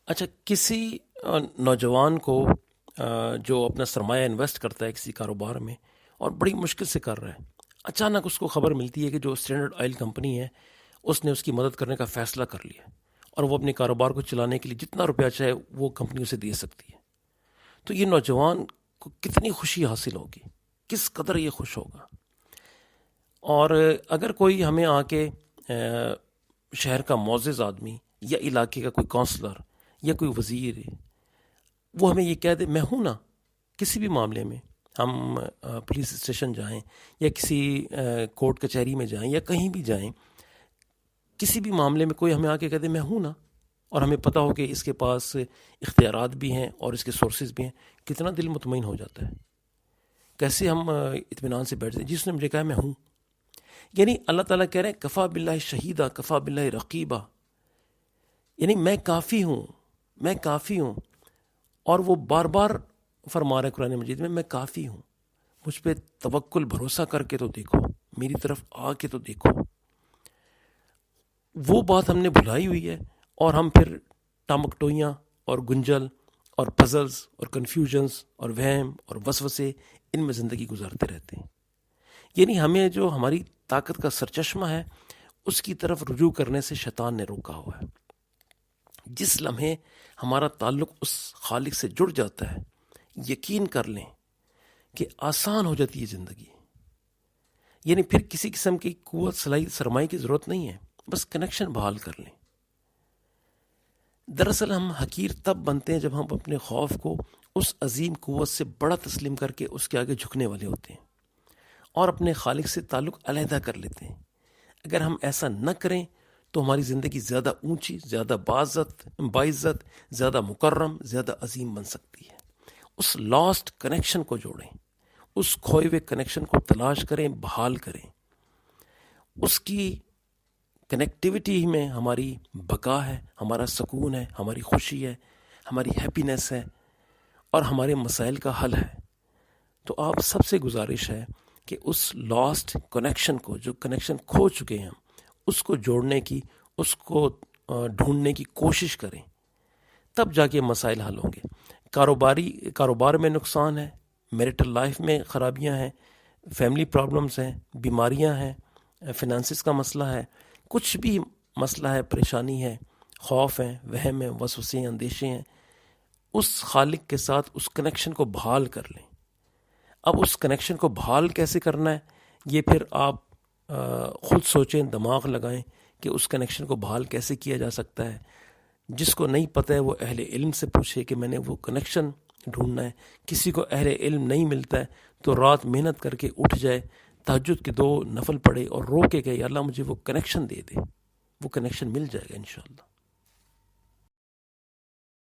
اچھا، کسی نوجوان کو جو اپنا سرمایہ انویسٹ کرتا ہے کسی کاروبار میں اور بڑی مشکل سے کر رہا ہے، اچانک اس کو خبر ملتی ہے کہ جو اسٹینڈرڈ آئل کمپنی ہے اس نے اس کی مدد کرنے کا فیصلہ کر لیا اور وہ اپنے کاروبار کو چلانے کے لیے جتنا روپیہ چاہے وہ کمپنی اسے دے سکتی ہے. تو یہ نوجوان کو کتنی خوشی حاصل ہوگی، کس قدر یہ خوش ہوگا. اور اگر کوئی ہمیں آ کے شہر کا معزز آدمی یا علاقے کا کوئی کونسلر یا کوئی وزیر ہے، وہ ہمیں یہ کہہ دے میں ہوں نا، کسی بھی معاملے میں ہم پولیس اسٹیشن جائیں یا کسی کورٹ کچہری میں جائیں یا کہیں بھی جائیں، کسی بھی معاملے میں کوئی ہمیں آ کے کہہ دے میں ہوں نا، اور ہمیں پتہ ہو کہ اس کے پاس اختیارات بھی ہیں اور اس کے سورسز بھی ہیں، کتنا دل مطمئن ہو جاتا ہے. کیسے ہم اطمینان سے بیٹھتے ہیں جس نے مجھے کہا میں ہوں. یعنی اللہ تعالیٰ کہہ رہے ہیں کفا باللہ شہیدہ کفا باللہ رقیبہ، یعنی میں کافی ہوں، میں کافی ہوں. اور وہ بار بار فرما رہے قرآن مجید میں کافی ہوں، مجھ پہ توکل بھروسہ کر کے تو دیکھو، میری طرف آ کے تو دیکھو. وہ بات ہم نے بھلائی ہوئی ہے اور ہم پھر ٹامکٹوئیاں اور گنجل اور پزلز اور کنفیوژنز اور وہم اور وسوسے ان میں زندگی گزارتے رہتے ہیں. یعنی ہمیں جو ہماری طاقت کا سرچشمہ ہے اس کی طرف رجوع کرنے سے شیطان نے روکا ہوا ہے. جس لمحے ہمارا تعلق اس خالق سے جڑ جاتا ہے، یقین کر لیں کہ آسان ہو جاتی ہے زندگی. یعنی پھر کسی قسم کی قوت صلاحیت سرمایہ کی ضرورت نہیں ہے، بس کنیکشن بحال کر لیں. دراصل ہم حقیر تب بنتے ہیں جب ہم اپنے خوف کو اس عظیم قوت سے بڑا تسلیم کر کے اس کے آگے جھکنے والے ہوتے ہیں اور اپنے خالق سے تعلق علیحدہ کر لیتے ہیں. اگر ہم ایسا نہ کریں تو ہماری زندگی زیادہ اونچی، زیادہ باعزت، زیادہ مکرم، زیادہ عظیم بن سکتی ہے. اس لاسٹ کنیکشن کو جوڑیں، اس کھوئے ہوئے کنیکشن کو تلاش کریں، بحال کریں. اس کی کنیکٹیوٹی میں ہماری بقا ہے، ہمارا سکون ہے، ہماری خوشی ہے، ہماری ہیپینس ہے اور ہمارے مسائل کا حل ہے. تو آپ سب سے گزارش ہے کہ اس لاسٹ کنیکشن کو، جو کنیکشن کھو چکے ہیں ہم، اس کو جوڑنے کی، اس کو ڈھونڈنے کی کوشش کریں، تب جا کے مسائل حل ہوں گے. کاروبار میں نقصان ہے، میریٹل لائف میں خرابیاں ہیں، فیملی پرابلمز ہیں، بیماریاں ہیں، فنانسز کا مسئلہ ہے، کچھ بھی مسئلہ ہے، پریشانی ہے، خوف ہیں، وہم ہیں، وسوسے ہیں، اندیشے ہیں، اس خالق کے ساتھ اس کنیکشن کو بحال کر لیں. اب اس کنیکشن کو بحال کیسے کرنا ہے، یہ پھر آپ خود سوچیں، دماغ لگائیں کہ اس کنیکشن کو بحال کیسے کیا جا سکتا ہے. جس کو نہیں پتہ ہے وہ اہل علم سے پوچھے کہ میں نے وہ کنیکشن ڈھونڈنا ہے. کسی کو اہل علم نہیں ملتا ہے تو رات محنت کر کے اٹھ جائے، تہجد کے 2 نفل پڑھے اور رو کے کہ یا اللہ مجھے وہ کنیکشن دے دے. وہ کنیکشن مل جائے گا انشاءاللہ.